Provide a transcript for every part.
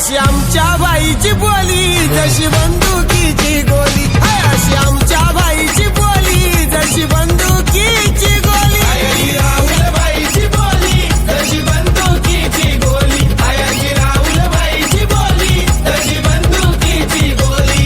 अशी आमच्या बाईची बोली जशी बंदुकीची गोली, अशी आमच्या बाईची बोली जशी बंदुकीची गोली, राहुलबाईची बोली जशी बंदुकीची गोली, आयाची राहुलबाईची बोली जशी बंदुकीची गोली.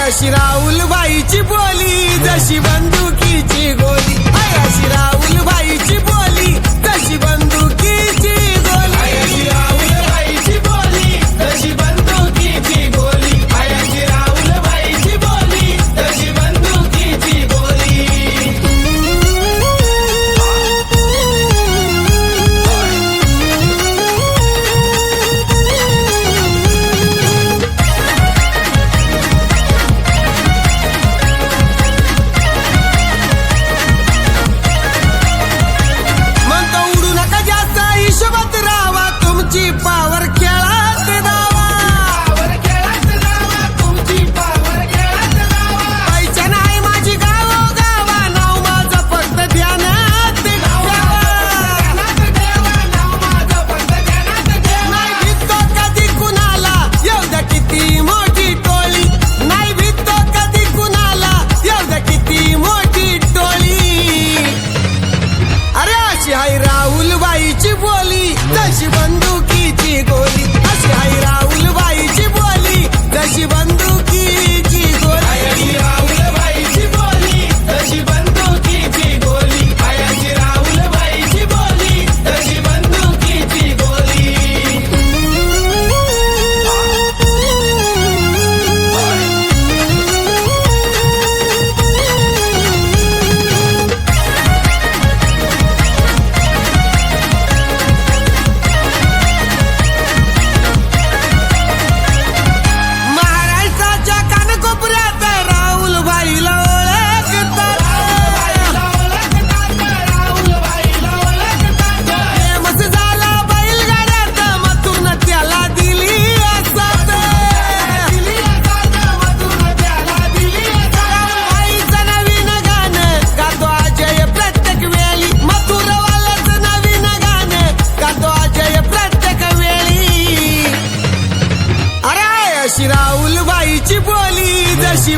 अशी राहुलबाईची बोली जशी बंदुकीची गोली, अशी राहुलबाईची बोली जशी बंदुकीची गोली, आयाची राहुलबाईची बोली जशी बंदुकीची गोली, आयाची राहुलबाईची बोली जशी बंदुकीची गोली. पावर खेळात दावा, पावर खेळात जावा, तुमची पावर खेळात जावा. पाहिजे नाही माझी गावा नाव माझं फक्त ध्यानात ठेवा. नाव माझं फक्त ध्यानात ठेवा. नाही भितो कधी कुणाला एवढं किती मोठी टोळी, नाही भितो कधी कुणाला एवढं किती मोठी टोळी. अरे अशी हाय राहुलबाईची बोली जशी बंदुकीची गोली, अशी हाय राहुलबाईची बोली जशी बंदुकीची गोली, आयाची राहुलबाईची बोली जशी बंदुकीची गोली, आयाची राहुलबाईची बोली जशी बंदुकीची गोली. महाराष्ट्राच्या कानकोपऱ्यात राहुलबाईला ओळखतात, राहुलबाईला ओळखतात. फेमस झाला बैलगाड्यात मथुरनं त्याला दिली असत, मधून त्याला दिली राहुलबाईचं नवीन गाणं गातो अजय प्रत्येक वेळी, मथुरवाल्याचं नवीन गाणं गातो अजय प्रत्येक वेळी. अरे अशी राहुलबाईची बोली जशी